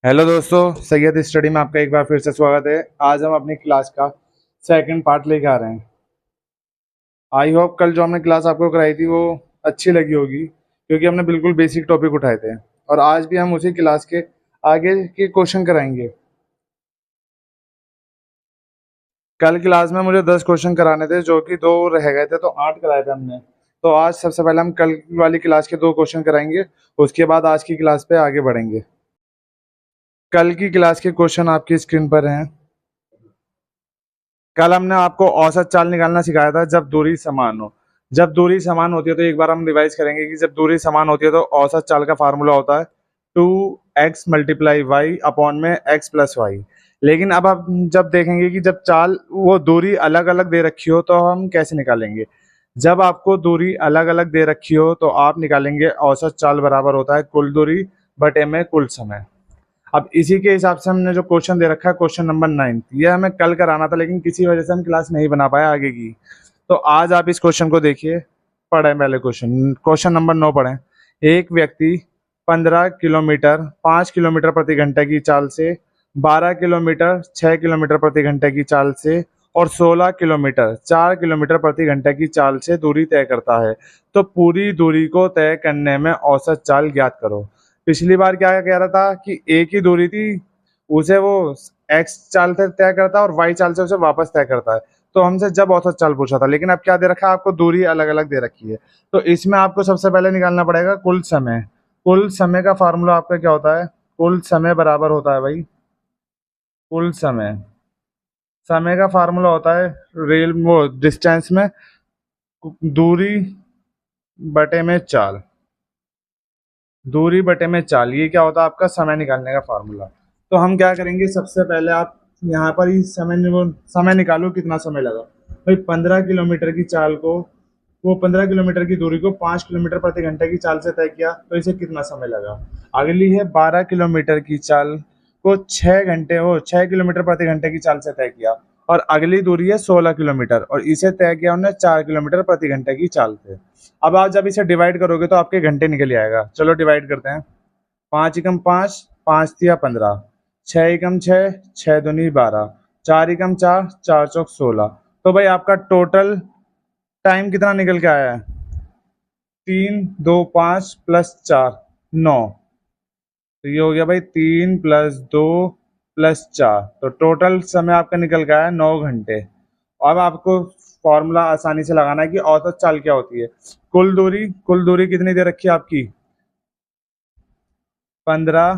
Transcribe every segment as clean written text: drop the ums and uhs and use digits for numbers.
Hello दोस्तों, Syed study में आपका एक बार फिर से स्वागत है। आज हम अपनी क्लास का सेकंड पार्ट लेके आ रहे हैं। आई होप कल जो हमने क्लास आपको कराई थी वो अच्छी लगी होगी, क्योंकि हमने बिल्कुल बेसिक टॉपिक उठाए थे। और आज भी हम उसी क्लास के आगे के क्वेश्चन कराएंगे। कल क्लास में मुझे 10 क्वेश्चन कराने थे, जो कि 2 रह गए थे, तो 8 कराए थे हमने। तो आज सबसे पहले हम कल वाली क्लास के 2 क्वेश्चन कराएंगे, उसके बाद आज की क्लास पे आगे बढ़ेंगे। कल की क्लास के क्वेश्चन आपकी स्क्रीन पर हैं। कल हमने आपको औसत चाल निकालना सिखाया था जब दूरी समान हो। जब दूरी समान होती है तो एक बार हम रिवाइज करेंगे कि जब दूरी समान होती है तो औसत चाल का फार्मूला होता है 2x मल्टीप्लाई वाई अपॉन में x प्लस वाई। लेकिन अब आप जब देखेंगे कि जब चाल वो दूरी अलग अलग दे रखी हो तो हम कैसे निकालेंगे। जब आपको दूरी अलग अलग दे रखी हो तो आप निकालेंगे औसत चाल बराबर होता है कुल दूरी बटे में कुल समय। अब इसी के हिसाब से हमने जो क्वेश्चन दे रखा है, क्वेश्चन नंबर 9, ये हमें कल कराना था, लेकिन किसी वजह से हम क्लास नहीं बना पाए आगे की। तो आज आप इस क्वेश्चन को देखिए। पढ़ें पहले क्वेश्चन क्वेश्चन नंबर 9 पढ़ें। एक व्यक्ति 15 किलोमीटर 5 किलोमीटर प्रति घंटे की चाल से, 12 किलोमीटर 6 किलोमीटर प्रति घंटे की चाल से और 16 किलोमीटर 4 किलोमीटर प्रति घंटे की चाल से दूरी तय करता है। तो पूरी दूरी को तय करने में औसत चाल ज्ञात करो। पिछली बार क्या कह रहा था कि एक ही दूरी थी, उसे वो एक्स चाल से तय करता है और वाई चाल से उसे वापस तय करता है। तो हमसे जब औसत चाल पूछा था, लेकिन अब क्या दे रखा है आपको, दूरी अलग अलग दे रखी है। तो इसमें आपको सबसे पहले निकालना पड़ेगा कुल समय। कुल समय का फार्मूला आपका क्या होता है? कुल समय बराबर होता है भाई, कुल समय। समय का फार्मूला होता है रेल वो डिस्टेंस में दूरी बटे में चाल। दूरी बटे में चाल, ये क्या होता है आपका समय निकालने का फार्मूला। तो हम क्या करेंगे, सबसे पहले आप यहाँ पर ही समय निकालो कितना समय लगा भाई। 15 किलोमीटर की चाल को, वो 15 किलोमीटर की दूरी को 5 किलोमीटर प्रति घंटे की चाल से तय किया, तो इसे कितना समय लगा। अगली है 12 किलोमीटर की चाल को 6 किलोमीटर प्रति घंटे की चाल से तय किया, और अगली दूरी है 16 किलोमीटर और इसे तय किया उन्होंने 4 किलोमीटर प्रति घंटे की चाल से। अब आप जब इसे डिवाइड करोगे तो आपके घंटे निकल आएगा। चलो डिवाइड करते हैं। 5 एकम 5, 5 तिया 15, 6 एकम 6, 6 दूनी 12, 4 एकम 4, 4 चौक 16। तो भाई आपका टोटल टाइम कितना निकल के आया है? 3 2 5 + 4 9। तो ये हो गया भाई 3 + 2 + 4, तो टोटल समय आपका निकल गया है 9 घंटे। अब आपको फॉर्मूला आसानी से लगाना है कि औसत चाल क्या होती है। कुल दूरी कितनी दे रखी है आपकी? 15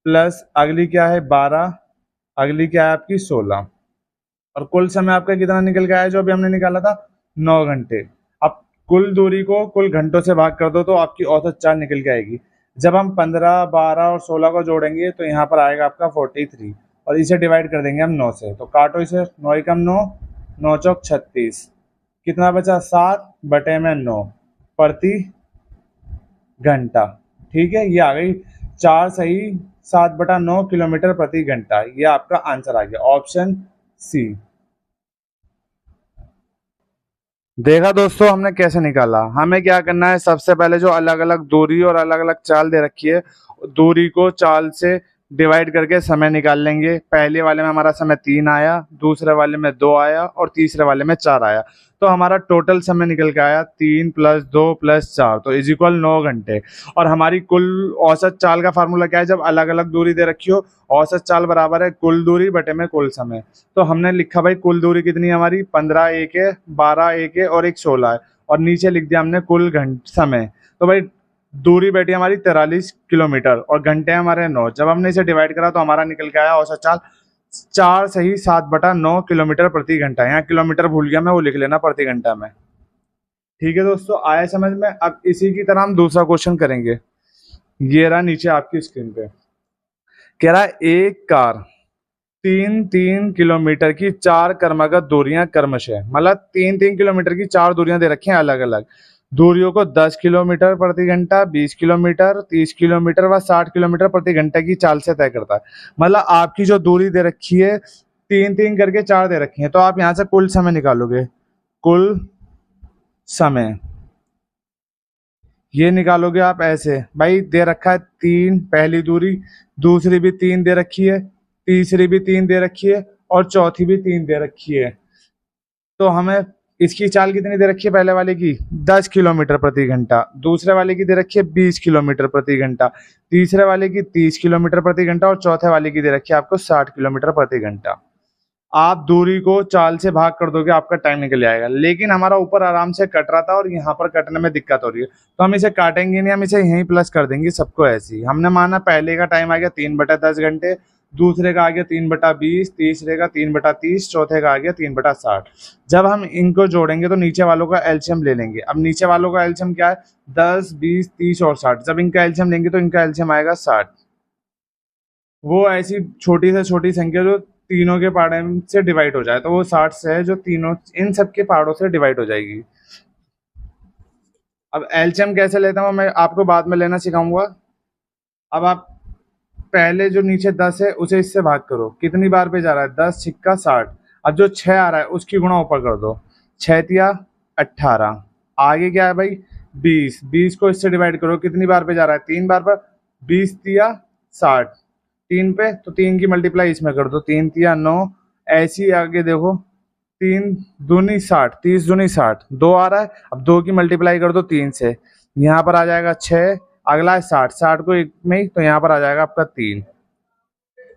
प्लस अगली क्या है 12, अगली क्या है आपकी 16, और कुल समय आपका कितना निकल गया है जो अभी हमने निकाला था? 9 घंटे। अब कुल दूरी को कुल घंटों से भाग कर दो तो आपकी औसत चाल निकल के आएगी। जब हम 15 12 और 16 को जोड़ेंगे तो यहाँ पर आएगा आपका 43, और इसे डिवाइड कर देंगे हम 9 से। तो काटो इसे, 9 एकम 9, 9 चौक 36, कितना बचा? 7 बटे में 9 प्रति घंटा। ठीक है, ये आ गई 4 सही 7/9 किलोमीटर प्रति घंटा। ये आपका आंसर आ गया, ऑप्शन सी। देखा दोस्तों हमने कैसे निकाला। हमें क्या करना है, सबसे पहले जो अलग अलग दूरी और अलग अलग चाल दे रखी है, दूरी को चाल से डिवाइड करके समय निकाल लेंगे। पहले वाले में हमारा समय 3 आया, दूसरे वाले में 2 आया और तीसरे वाले में 4 आया। तो हमारा टोटल समय निकल के आया 3 + 2 + 4, तो इज इक्वल 9 घंटे। और हमारी कुल औसत चाल का फार्मूला क्या है, जब अलग अलग दूरी दे रखी हो, औसत चाल बराबर है कुल दूरी बटे में कुल समय। तो हमने लिखा भाई कुल दूरी कितनी है हमारी, 15 एक है, 12 एक है और एक 16 है, और नीचे लिख दिया हमने कुल समय। तो भाई दूरी बैठी हमारी 43 किलोमीटर और घंटे हमारे 9। जब हमने इसे डिवाइड करा तो हमारा निकल के आया औसत चाल 4 सही 7/9 किलोमीटर प्रति घंटा। यहाँ किलोमीटर भूल गया मैं, वो लिख लेना प्रति घंटा में। ठीक है दोस्तों, आया समझ में। अब इसी की तरह हम दूसरा क्वेश्चन करेंगे। ये रहा नीचे आपकी स्क्रीन पे। कह रहा है एक कार 3 3 किलोमीटर की 4 क्रमागत दूरियां क्रमशः, मतलब 3 3 किलोमीटर की 4 दूरियां दे रखी हैं अलग अलग दूरियों को 10 किलोमीटर प्रति घंटा, 20 किलोमीटर, 30 किलोमीटर व 60 किलोमीटर प्रति घंटे की चाल से तय करता है। मतलब आपकी जो दूरी दे रखी है 3 3 करके 4 दे रखी है, तो आप यहाँ से कुल समय निकालोगे। कुल समय ये निकालोगे आप ऐसे, भाई दे रखा है 3 पहली दूरी, दूसरी भी 3 दे रखी है, तीसरी भी 3 दे रखी है और चौथी भी 3 दे रखी है। तो हमें इसकी चाल कितनी दे रखी है, पहले वाले की 10 किलोमीटर प्रति घंटा, दूसरे वाले की दे रखी है 20 किलोमीटर प्रति घंटा, तीसरे वाले की 30 किलोमीटर प्रति घंटा और चौथे वाले की दे रखी है आपको 60 किलोमीटर प्रति घंटा। आप दूरी को चाल से भाग कर दोगे, आपका टाइम निकल जाएगा। लेकिन हमारा ऊपर आराम से कट रहा था और यहाँ पर कटने में दिक्कत हो रही है, तो हम इसे काटेंगे नहीं, हम इसे यहीं प्लस कर देंगे सबको ऐसे ही। हमने माना पहले का टाइम आ गया 3/10 घंटे, दूसरे का आ गया 3/20, तीसरे का 3/30, चौथे का आ गया 3/60। जब हम इनको जोड़ेंगे तो नीचे वालों का एलसीएम ले लेंगे। अब नीचे वालों का एलसीएम क्या है, 10, 20, 30 और 60। जब इनका एलसीएम लेंगे तो इनका एलसीएम आएगा 60। वो ऐसी छोटी से छोटी संख्या जो तीनों के पहाड़ों से डिवाइड हो जाए, तो वो 60 से है जो तीनों इन सब के पहाड़ों से डिवाइड हो जाएगी। अब एलसीएम कैसे लेता हूँ मैं आपको बाद में लेना सिखाऊंगा। अब आप पहले जो नीचे 10 है उसे इससे भाग करो, कितनी बार पे जा रहा है, 10 छिक्का 60। अब जो 6 आ रहा है उसकी गुणा ऊपर कर दो, 6 तिया 18। आगे क्या है भाई, 20, 20 को इससे डिवाइड करो, कितनी बार पे जा रहा है, 3 बार पर, 20 तिया 60, 3 पे तो 3 की मल्टीप्लाई इसमें कर दो, 3 तिया 9। ऐसे ही आगे देखो, 3 दूनी 60, 30 दूनी 60, 2 आ रहा है, अब 2 की मल्टीप्लाई कर दो 3 से, यहाँ पर आ जाएगा 6, अगला है 60, 60 को एक में ही, तो यहाँ पर आ जाएगा आपका 3।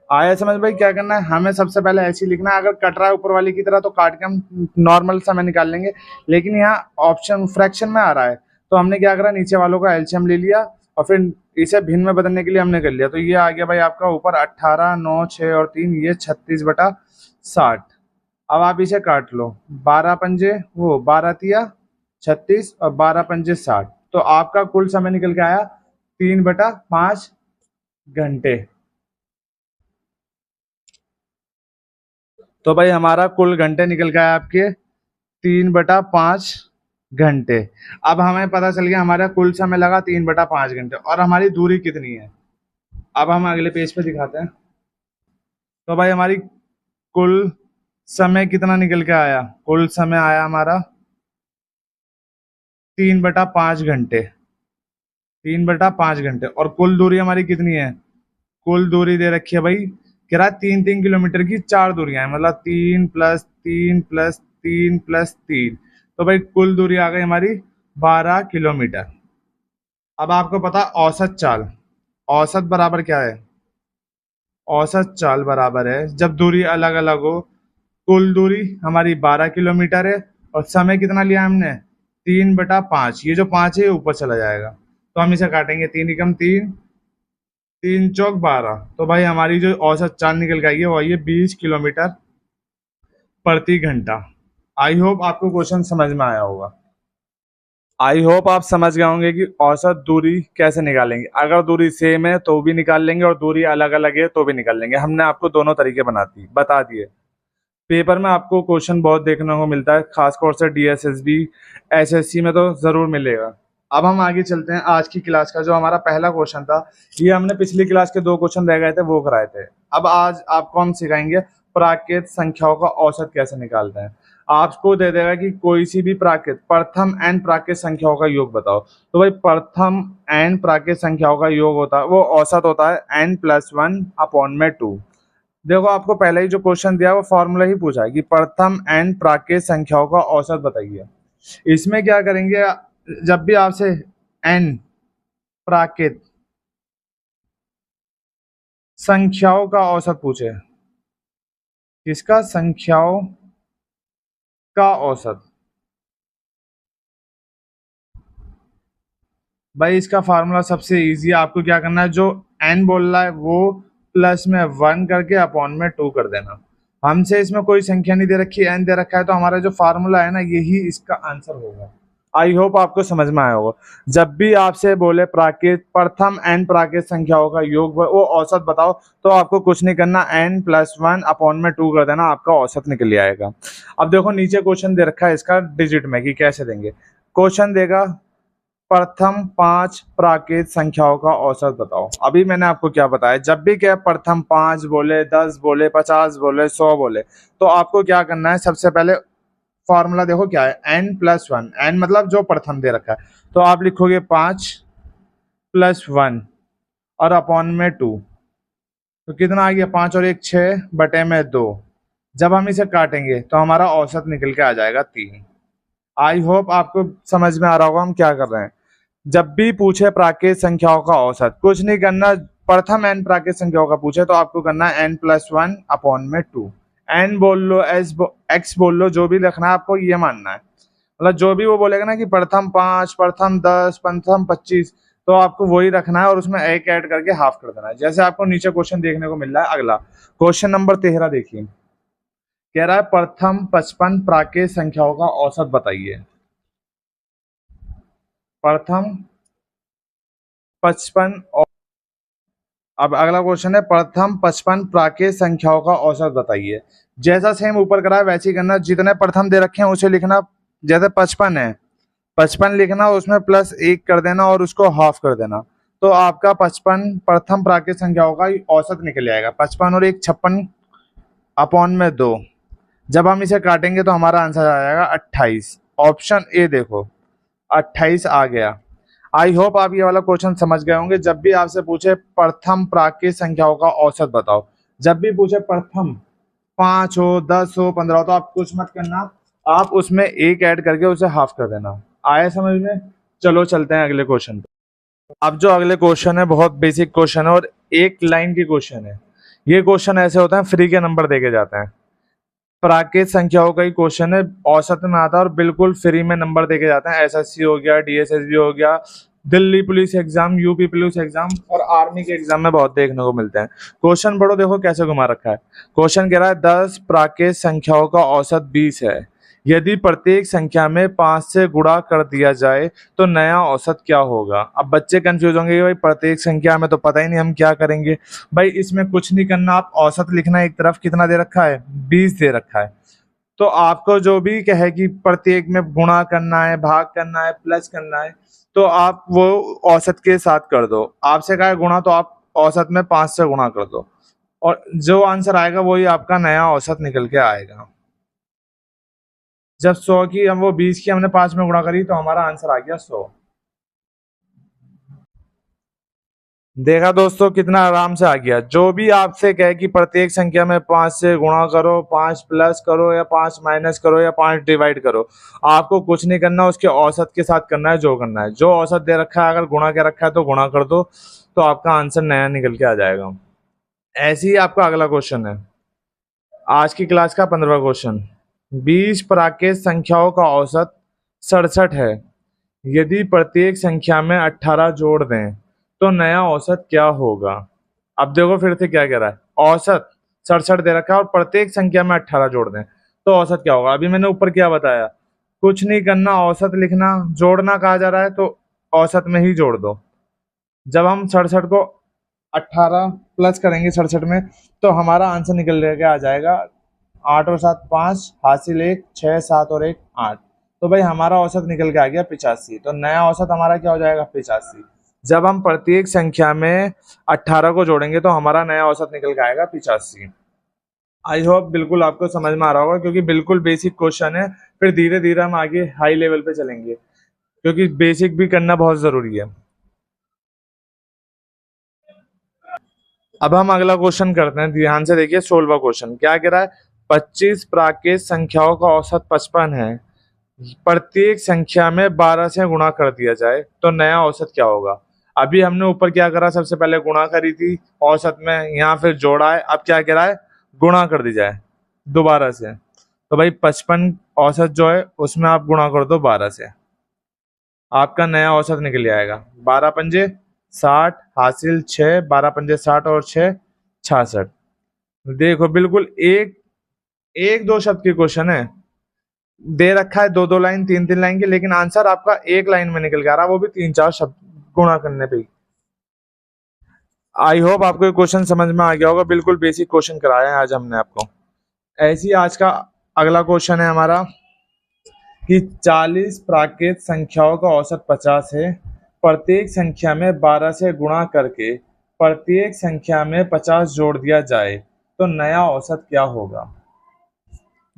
आया समझ भाई, क्या करना है, हमें सबसे पहले ऐसे ही लिखना है। अगर कट रहा है ऊपर वाली की तरह तो काट के हम नॉर्मल समय निकाल लेंगे, लेकिन यहाँ ऑप्शन फ्रैक्शन में आ रहा है तो हमने क्या करा, नीचे वालों का एलसीएम ले लिया और फिर इसे भिन्न में बदलने के लिए हमने कर लिया। तो ये आ गया भाई आपका ऊपर 18, 9, 6 और 3, ये 36/60। अब आप इसे काट लो, 12 पंजे वो 12 तिया 36 और 12 पंजे 60, तो आपका कुल समय निकल के आया 3/5 घंटे। तो भाई हमारा कुल घंटे निकल गए आपके 3/5 घंटे। अब हमें पता चल गया हमारा कुल समय लगा 3/5 घंटे और हमारी दूरी कितनी है। अब हम अगले पेज पे दिखाते हैं। तो भाई हमारी कुल समय कितना निकल के आया, कुल समय आया हमारा 3/5 घंटे, 3/5 घंटे। और कुल दूरी हमारी कितनी है, कुल दूरी दे रखी है भाई, कह रहा है 3-3 किलोमीटर की 4 दूरियां हैं, मतलब 3 + 3 + 3 + 3, तो भाई कुल दूरी आ गई हमारी 12 किलोमीटर। अब आपको पता औसत चाल, औसत बराबर क्या है, औसत चाल बराबर है जब दूरी अलग अलग हो, कुल दूरी हमारी 12 किलोमीटर है और समय कितना लिया हमने 3/5, ये जो 5 है ये ऊपर चला जाएगा, तो हम इसे काटेंगे, 3 एकम 3, 3 चौक 12, तो भाई हमारी जो औसत चाल निकल के आई है वो आई है 20 किलोमीटर प्रति घंटा। आई होप आपको क्वेश्चन समझ में आया होगा। आई होप आप समझ गए होंगे कि औसत दूरी कैसे निकालेंगे। अगर दूरी सेम है तो भी निकाल लेंगे और दूरी अलग अलग है तो भी निकाल लेंगे। हमने आपको दोनों तरीके बता दिए। पेपर में आपको क्वेश्चन बहुत देखने को मिलता है, खासतौर से डीएसएसबी एसएससी में तो ज़रूर मिलेगा। अब हम आगे चलते हैं आज की क्लास का जो हमारा पहला क्वेश्चन था, ये हमने पिछली क्लास के 2 क्वेश्चन रह गए थे वो कराए थे। अब आज आपको हम सिखाएंगे प्राकृत संख्याओं का औसत कैसे निकालते हैं। आपको दे देगा कि कोई सी भी प्राकृत प्रथम एन प्राकृत संख्याओं का योग बताओ, तो भाई प्रथम एन प्राकृत संख्याओं का योग होता है वो औसत होता है n+1/2। देखो आपको पहले ही जो क्वेश्चन दिया वो फॉर्मूला ही पूछा है कि प्रथम एन प्राकृत संख्याओं का औसत बताइए। इसमें क्या करेंगे, जब भी आपसे एन प्राकृत संख्याओं का औसत पूछे, किसका, संख्याओं का औसत, भाई इसका फार्मूला सबसे इजी है। आपको क्या करना है, जो एन बोल रहा है वो प्लस में 1 करके अपॉन में 2 कर देना। हमसे इसमें कोई संख्या नहीं दे रखी, एन दे रखा है, तो हमारा जो फार्मूला है ना यही इसका आंसर होगा। आई होप आपको समझ में आया होगा। जब भी आपसे बोले प्राकृत प्रथम एन प्राकृत संख्याओं का योग वो औसत बताओ, तो आपको कुछ नहीं करना, n+1/2 कर देना, आपका औसत निकल आएगा। अब देखो नीचे क्वेश्चन दे रखा है इसका डिजिट में कि कैसे देंगे। क्वेश्चन देगा प्रथम 5 प्राकृत संख्याओं का औसत बताओ। अभी मैंने आपको क्या बताया, जब भी क्या प्रथम 5 बोले, 10 बोले, 50 बोले, 100 बोले, तो आपको क्या करना है, सबसे पहले फॉर्मूला देखो क्या है, n+1, n मतलब जो प्रथम दे रखा है, तो आप लिखोगे 5+1 और अपॉन में 2, तो कितना आ गया, 5 और 1 6 बटे में 2। जब हम इसे काटेंगे तो हमारा औसत निकल के आ जाएगा 3। आई होप आपको समझ में आ रहा होगा हम क्या कर रहे हैं। जब भी पूछे प्राकृत संख्याओं का औसत, कुछ नहीं करना, प्रथम n प्राकृत संख्याओं का पूछे तो आपको करना है n+1 अपॉन में 2। n बोल लो, x बोल लो, जो भी लिखना है आपको ये मानना है, मतलब जो भी वो बोलेगा ना कि प्रथम 5, प्रथम 10, प्रथम 25, तो आपको वही रखना है और उसमें एक ऐड करके हाफ कर देना है। जैसे आपको नीचे क्वेश्चन देखने को मिल रहा है, अगला क्वेश्चन नंबर 13 देखिए, कह रहा है प्रथम 55 प्राकृत संख्याओं का औसत बताइए। प्रथम 55, अब अगला क्वेश्चन है प्रथम 55 प्राकृत संख्याओं का औसत बताइए। जैसा सेम ऊपर करा है वैसे ही करना, जितने प्रथम दे रखे हैं उसे लिखना, जैसे 55 है, 55 लिखना, उसमें +1 कर देना और उसको हाफ कर देना, तो आपका 55 प्रथम प्राकृत संख्याओं का औसत निकल जाएगा। 55 और 1 56 अपॉन में 2। जब हम इसे काटेंगे तो हमारा आंसर आ जाएगा 28। ऑप्शन ए देखो, 28 आ गया। आई होप आप ये वाला क्वेश्चन समझ गए होंगे। जब भी आपसे पूछे प्रथम प्राकृत संख्याओं का औसत बताओ, जब भी पूछे प्रथम 5 हो, 10 हो, 15 हो, तो आप कुछ मत करना, आप उसमें एक ऐड करके उसे हाफ कर देना। आया समझ में? चलो चलते हैं अगले क्वेश्चन पे। अब जो अगले क्वेश्चन है बहुत बेसिक क्वेश्चन है और एक लाइन की क्वेश्चन है। ये क्वेश्चन ऐसे होता है, फ्री के नंबर देके जाते हैं। प्राकृत संख्याओं का ही क्वेश्चन है, औसत में आता है और बिल्कुल फ्री में नंबर देके जाते हैं। एसएससी हो गया, डीएसएसबी हो गया, Delhi police exam, UP police exam और आर्मी के एग्जाम में बहुत देखने को मिलते हैं। क्वेश्चन पढ़ो, देखो कैसे घुमा रखा है। क्वेश्चन कह रहा है 10 प्राकृत संख्याओं का औसत 20 है। यदि प्रत्येक संख्या में 5 से गुणा कर दिया जाए तो नया औसत क्या होगा। अब बच्चे कंफ्यूज होंगे कि भाई प्रत्येक संख्या में तो पता ही नहीं हम क्या करेंगे। भाई इसमें कुछ नहीं करना, आप औसत लिखना, एक तरफ कितना दे रखा है, 20 दे रखा है, तो आपको जो भी कहे कि प्रत्येक में गुणा करना है, भाग करना है, प्लस करना है, तो आप वो औसत के साथ कर दो। आपसे कहा है गुणा, तो आप औसत में 5 से गुणा कर दो और जो आंसर आएगा वही आपका नया औसत निकल के आएगा। जब 100 की हम वो 20 की हमने 5 में गुणा करी तो हमारा आंसर आ गया 100। देखा दोस्तों कितना आराम से आ गया। जो भी आपसे कहे कि प्रत्येक संख्या में 5 से गुणा करो, 5 प्लस करो या 5 माइनस करो या 5 डिवाइड करो, आपको कुछ नहीं करना, उसके औसत के साथ करना है जो करना है। जो औसत दे रखा है, अगर गुणा के रखा है तो गुणा कर दो, तो आपका आंसर नया निकल के आ जाएगा। ऐसे ही आपका अगला क्वेश्चन है, आज की क्लास का 15वां क्वेश्चन। 20 प्राकृत संख्याओं का औसत 67 है। यदि प्रत्येक संख्या में 18 जोड़ दें तो नया औसत क्या होगा। अब देखो फिर से क्या कह रहा है, औसत 67 दे रखा है और प्रत्येक संख्या में 18 जोड़ दें तो औसत क्या होगा। अभी मैंने ऊपर क्या बताया, कुछ नहीं करना, औसत लिखना, जोड़ना कहा जा रहा है तो औसत में ही जोड़ दो। जब हम 67 को 18 प्लस करेंगे 67 में तो हमारा आंसर निकल के आ जाएगा 8 और 7 5, हासिल 1, 6 7 और 1 8, तो भाई हमारा औसत निकल के आ गया 85। तो नया औसत हमारा क्या हो जाएगा, 85। जब हम प्रत्येक संख्या में 18 को जोड़ेंगे तो हमारा नया औसत निकल के आएगा 85। आई होप बिल्कुल आपको समझ में आ रहा होगा, क्योंकि बिल्कुल बेसिक क्वेश्चन है, फिर धीरे धीरे हम आगे हाई लेवल पे चलेंगे, क्योंकि बेसिक भी करना बहुत जरूरी है। अब हम अगला क्वेश्चन करते हैं, ध्यान से देखिए। 16वां क्वेश्चन क्या कह रहा है, 25 प्राकृत संख्याओं का औसत 55 है। प्रत्येक संख्या में 12 से गुणा कर दिया जाए तो नया औसत क्या होगा। अभी हमने ऊपर क्या करा, सबसे पहले गुणा करी थी औसत में, यहाँ फिर जोड़ा है, अब क्या कह रहा है, गुणा कर दी जाए दोबारा से। तो भाई 55 औसत जो है उसमें आप गुणा कर दो 12 से, आपका नया औसत निकल जाएगा। 12 पंजे 60, हासिल 6, 12 पंजे 60 और 6 66। देखो बिल्कुल एक एक दो शब्द की क्वेश्चन है, दे रखा है दो दो लाइन, तीन तीन लाइन की, लेकिन आंसर आपका एक लाइन में निकल के आ रहा है, वो भी 3-4 शब्द गुणा करने पे ही। आई होप आपको ये क्वेश्चन समझ में आ गया होगा, बिल्कुल बेसिक क्वेश्चन कराया है आज हमने आपको। ऐसी आज का अगला क्वेश्चन है हमारा कि 40 प्राकृत संख्याओं का औसत 50 है। प्रत्येक संख्या में 12 से गुणा करके प्रत्येक संख्या में 50 जोड़ दिया जाए तो नया औसत क्या होगा।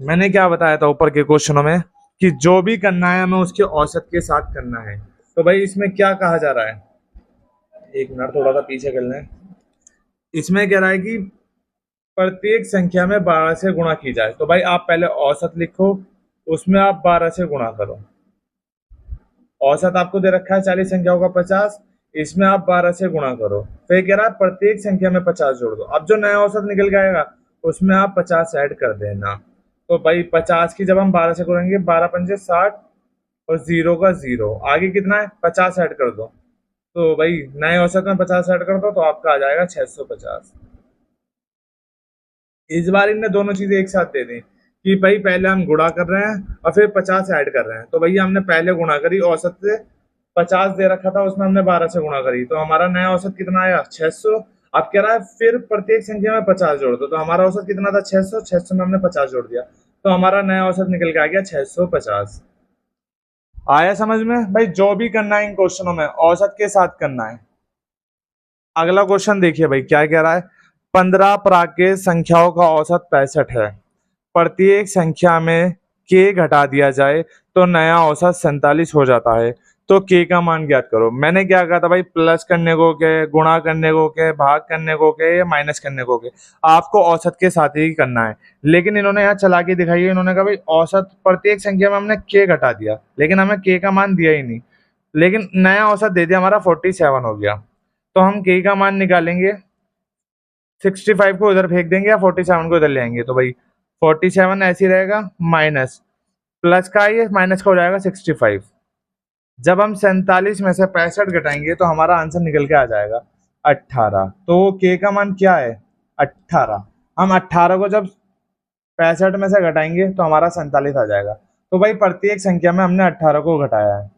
मैंने क्या बताया था ऊपर के क्वेश्चनों में कि जो भी करना है हमें उसके औसत के साथ करना है। तो भाई इसमें क्या कहा जा रहा है, एक मिनट थोड़ा सा पीछे कर लें। इसमें कह रहा है कि प्रत्येक संख्या में 12 से गुणा की जाए। तो भाई आप पहले औसत लिखो, उसमें आप 12 से गुणा करो। औसत आपको दे रखा है 40 संख्याओं का 50, इसमें आप 12 से गुणा करो। फिर कह रहा है प्रत्येक संख्या में 50 जोड़ दो। अब जो नया औसत निकल के आएगा उसमें आप 50 ऐड कर देना। तो भाई 50 की जब हम 12 से करेंगे, 12 पंजे 60 और जीरो का जीरो, आगे कितना है 50 ऐड कर दो। तो भाई नए औसत में 50 ऐड कर दो तो आपका आ जाएगा 650। इस बार इनने दोनों चीजें एक साथ दे दी कि भाई पहले हम गुणा कर रहे हैं और फिर 50 ऐड कर रहे हैं। तो भैया हमने पहले गुणा करी, औसत से 50 दे रखा था उसमें हमने 12 से गुणा करी, तो हमारा नया औसत कितना आया 600। अब कह रहा है फिर प्रत्येक संख्या में 50 जोड़ दो। तो हमारा औसत कितना था 600, 600 में हमने 50 जोड़ दिया, तो हमारा नया औसत निकल के आ गया 650। आया समझ में? भाई जो भी करना है इन क्वेश्चनों में औसत के साथ करना है। अगला क्वेश्चन देखिए भाई क्या कह रहा है। 15 प्राकृत संख्याओं का औसत 65 है। प्रत्येक संख्या में के घटा दिया जाए तो नया औसत 47 हो जाता है। तो के का मान ज्ञात करो। मैंने क्या कहा था भाई, प्लस करने को के, गुणा करने को के, भाग करने को के, या माइनस करने को के, आपको औसत के साथ ही करना है। लेकिन इन्होंने यहाँ चला के दिखाई है, इन्होंने कहा भाई औसत प्रत्येक संख्या में हमने के घटा दिया, लेकिन हमें के का मान दिया ही नहीं, लेकिन नया औसत दे दिया, हमारा 47 हो गया। तो हम के का मान निकालेंगे, 65 को इधर फेंक देंगे या 47 को इधर ले आएंगे। तो भाई 47 ऐसे ही रहेगा, माइनस प्लस का ये माइनस का हो जाएगा 65। जब हम 47 में से 65 घटाएंगे तो हमारा आंसर निकल के आ जाएगा 18। तो के का मान क्या है 18। हम 18 को जब 65 में से घटाएंगे तो हमारा 47 आ जाएगा। तो भाई प्रत्येक संख्या में हमने 18 को घटाया है।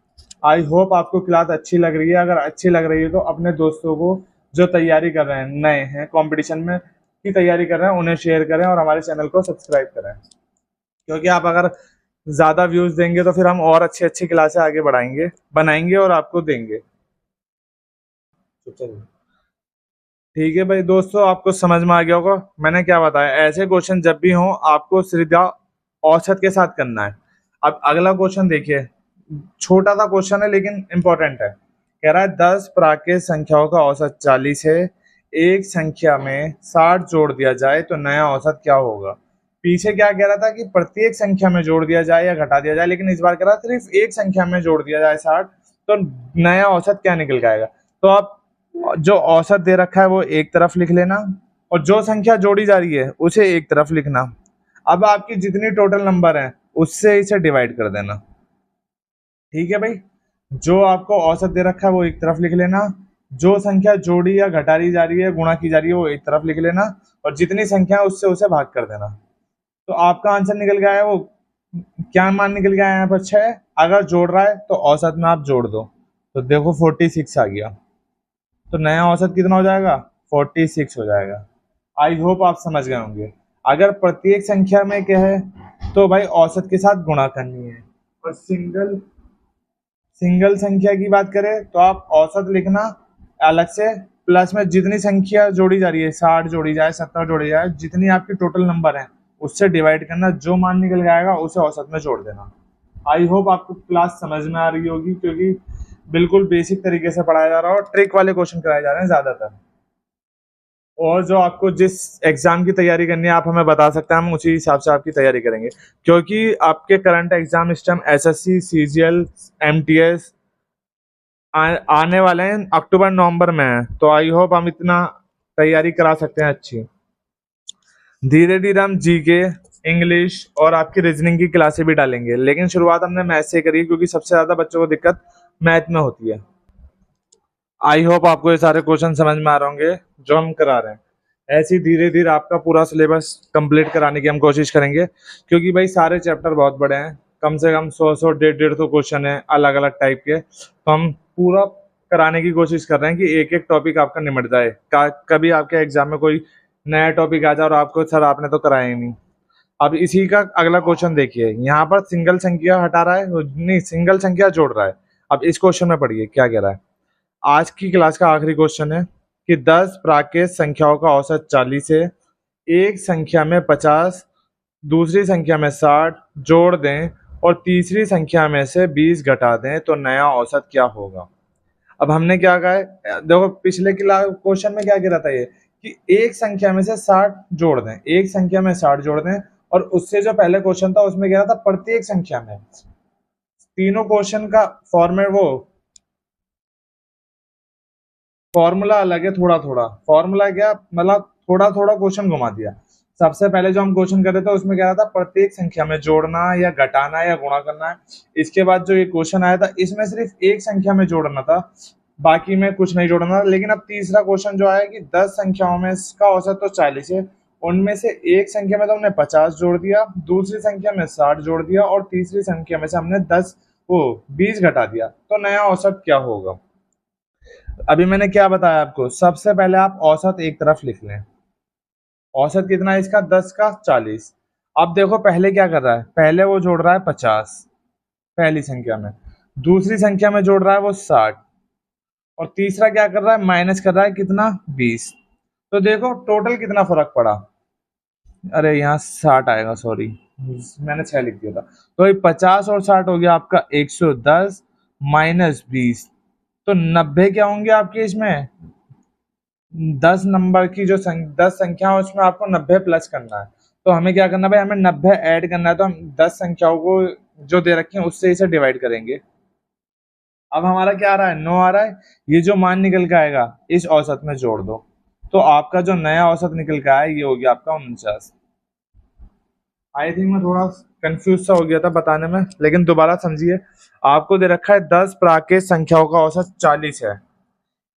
आई होप आपको क्लास अच्छी लग रही है। अगर अच्छी लग रही है तो अपने दोस्तों को जो तैयारी कर रहे हैं, नए हैं कंपटीशन में की तैयारी कर रहे हैं, उन्हें शेयर करें और हमारे चैनल को सब्सक्राइब करें, क्योंकि आप अगर ज़्यादा व्यूज़ देंगे तो फिर हम और अच्छी अच्छी क्लासें आगे बढ़ाएंगे, बनाएंगे और आपको देंगे। तो चलिए ठीक है भाई दोस्तों, आपको समझ में आ गया होगा मैंने क्या बताया। ऐसे क्वेश्चन जब भी हों आपको सीधा औसत के साथ करना है। अब अगला क्वेश्चन देखिए, छोटा सा क्वेश्चन है लेकिन इंपॉर्टेंट है। कह रहा है 10 प्राकृत संख्याओं का औसत 40 है, एक संख्या में 60 जोड़ दिया जाए तो नया औसत क्या होगा। पीछे क्या कह रहा था कि प्रत्येक संख्या में जोड़ दिया जाए या घटा दिया जाए, लेकिन इस बार कह रहा सिर्फ एक संख्या में जोड़ दिया जाए 60, तो नया औसत क्या निकल के आएगा। तो आप जो औसत दे रखा है वो एक तरफ लिख लेना और जो संख्या जोड़ी जा रही है उसे एक तरफ लिखना। अब आपकी जितनी टोटल नंबर है उससे इसे डिवाइड कर देना। ठीक है भाई, जो आपको औसत दे रखा है वो एक तरफ लिख लेना, जो संख्या जोड़ी या घटाई जा रही है, गुणा की जा रही है, वो एक तरफ लिख लेना, और जितनी संख्या है उससे उसे भाग कर देना। तो आपका आंसर निकल गया है, वो क्या मान निकल गया है यहाँ पर 6। अगर जोड़ रहा है तो औसत में आप जोड़ दो, तो देखो 46 आ गया। तो नया औसत कितना हो जाएगा 46 हो जाएगा। आई होप आप समझ गए होंगे। अगर प्रत्येक संख्या में क्या है तो भाई औसत के साथ गुणा करनी है, और सिंगल सिंगल संख्या की बात करें तो आप औसत लिखना अलग से, प्लस में जितनी संख्या जोड़ी जा रही है 60 जोड़ी जाए 70 जोड़ी जाए, जितनी आपकी टोटल नंबर है उससे डिवाइड करना, जो मान निकल जाएगा उसे औसत में जोड़ देना। आई होप आपको क्लास समझ में आ रही होगी, क्योंकि बिल्कुल बेसिक तरीके से पढ़ाया जा रहा है और ट्रिक वाले क्वेश्चन कराए जा रहे हैं ज़्यादातर। और जो आपको जिस एग्जाम की तैयारी करनी है आप हमें बता सकते हैं, हम उसी हिसाब से आपकी तैयारी करेंगे, क्योंकि आपके करंट एग्जाम इस टाइम एसएससी, सीजीएल, एमटीएस आने वाले हैं, अक्टूबर नवंबर में है। तो आई होप हम इतना तैयारी करा सकते हैं अच्छी। धीरे धीरे हम जीके, इंग्लिश और आपकी रीजनिंग की क्लासें भी डालेंगे, लेकिन शुरुआत हमने मैथ से करी है, क्योंकि सबसे ज़्यादा बच्चों को दिक्कत मैथ में होती है। आई होप आपको ये सारे क्वेश्चन समझ में आ रहे होंगे जो हम करा रहे हैं। ऐसे ही धीरे धीरे आपका पूरा सिलेबस कंप्लीट कराने की हम कोशिश करेंगे, क्योंकि भाई सारे चैप्टर बहुत बड़े हैं, कम से कम 100 150 क्वेश्चन है अलग अलग टाइप के। तो हम पूरा कराने की कोशिश कर रहे हैं कि एक एक टॉपिक आपका निमट जाए, कभी आपके एग्जाम में कोई नया टॉपिक आ जाए और आपको सर आपने तो कराया ही नहीं। अब इसी का अगला क्वेश्चन देखिए, यहाँ पर सिंगल संख्या हटा रहा है, नहीं सिंगल संख्या जोड़ रहा है। अब इस क्वेश्चन में पढ़िए क्या कह रहा है। आज की क्लास का आखिरी क्वेश्चन है कि 10 प्राकृत संख्याओं का औसत 40 है, एक संख्या में 50 दूसरी संख्या में 60 जोड़ दें और तीसरी संख्या में से 20 घटा दें तो नया औसत क्या होगा। अब हमने क्या कहा है, देखो पिछले क्वेश्चन में क्या कह रहा था ये कि एक संख्या में से 60 जोड़ दें, एक संख्या में 60 जोड़ दें, और उससे जो पहले क्वेश्चन था उसमें कह रहा था प्रत्येक संख्या में। तीनों क्वेश्चन का फॉर्मेट वो फॉर्मूला अलग है, थोड़ा थोड़ा फॉर्मूला क्या मतलब थोड़ा थोड़ा क्वेश्चन घुमा दिया। सबसे पहले जो हम क्वेश्चन कर रहे थे उसमें क्या था प्रत्येक संख्या में जोड़ना या घटाना या गुणा करना है। इसके बाद जो ये क्वेश्चन आया था इसमें सिर्फ एक संख्या में जोड़ना था, बाकी में कुछ नहीं जोड़ना था। लेकिन अब तीसरा क्वेश्चन जो आया कि 10 संख्याओं में इसका औसत तो 40 है, उनमें से एक संख्या में तो हमने 50 जोड़ दिया, दूसरी संख्या में 60 जोड़ दिया और तीसरी संख्या में से हमने 20 घटा दिया, तो नया औसत क्या होगा। अभी मैंने क्या बताया आपको, सबसे पहले आप औसत एक तरफ लिख लें। औसत कितना है इसका, 10 का 40। अब देखो पहले क्या कर रहा है, पहले वो जोड़ रहा है 50 पहली संख्या में, दूसरी संख्या में जोड़ रहा है वो 60, और तीसरा क्या कर रहा है माइनस कर रहा है कितना 20। तो देखो टोटल कितना फर्क पड़ा, अरे यहाँ 60 आएगा, सॉरी मैंने 6 लिख दिया था। तो ये 50 और 60 हो गया आपका 110 माइनस 20, तो 90 क्या होंगे आपके इसमें, 10 नंबर की जो 10 संख्या है उसमें आपको 90 प्लस करना है। तो हमें क्या करना है भाई, हमें 90 ऐड करना है, तो हम 10 संख्याओं को जो दे रखे हैं उससे इसे डिवाइड करेंगे। अब हमारा क्या आ रहा है, 9 आ रहा है, ये जो मान निकल के आएगा इस औसत में जोड़ दो, तो आपका जो नया औसत निकल के आया ये हो गया आपका 49। आई थिंक मैं थोड़ा कंफ्यूज सा हो गया था बताने में, लेकिन दोबारा समझिए। आपको दे रखा है 10 प्राकृत संख्याओं का औसत 40 है,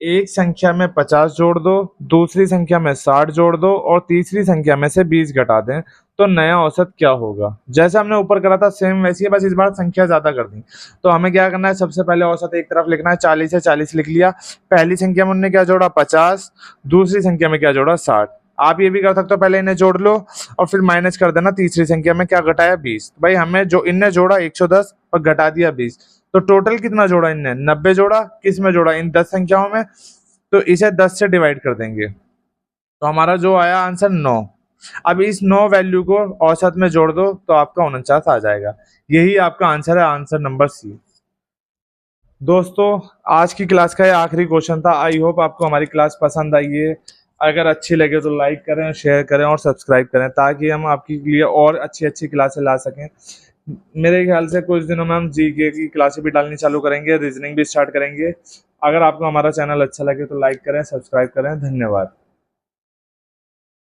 एक संख्या में 50 जोड़ दो, दूसरी संख्या में 60 जोड़ दो और तीसरी संख्या में से 20 घटा दें तो नया औसत क्या होगा। जैसे हमने ऊपर करा था सेम वैसे ही, बस इस बार संख्या ज्यादा कर दी। तो हमें क्या करना है, सबसे पहले औसत एक तरफ लिखना है, 40 है 40 लिख लिया, पहली संख्या में उन्होंने क्या जोड़ा 50, दूसरी संख्या में क्या जोड़ा 60। आप ये भी कर सकते हो, पहले इन्हें जोड़ लो और फिर माइनस कर देना, तीसरी संख्या में क्या घटाया 20। भाई हमें जो इनने जोड़ा 110 और घटा दिया 20, तो टोटल कितना जोड़ा इनने 90 जोड़ा, किस में जोड़ा इन 10 संख्याओं में, तो इसे 10 से डिवाइड कर देंगे, तो हमारा जो आया आंसर 9। अब इस 9 वैल्यू को औसत में जोड़ दो तो आपका 49 आ जाएगा। यही आपका आंसर है, आंसर नंबर सी। दोस्तों आज की क्लास का ये आखिरी क्वेश्चन था। आई होप आपको हमारी क्लास पसंद आई है। अगर अच्छी लगे तो लाइक करें, शेयर करें और सब्सक्राइब करें, ताकि हम आपके लिए और अच्छी अच्छी क्लासें ला सकें। मेरे ख्याल से कुछ दिनों में हम जीके की क्लासें भी डालनी चालू करेंगे, रीजनिंग भी स्टार्ट करेंगे। अगर आपको हमारा चैनल अच्छा लगे तो लाइक करें, सब्सक्राइब करें। धन्यवाद।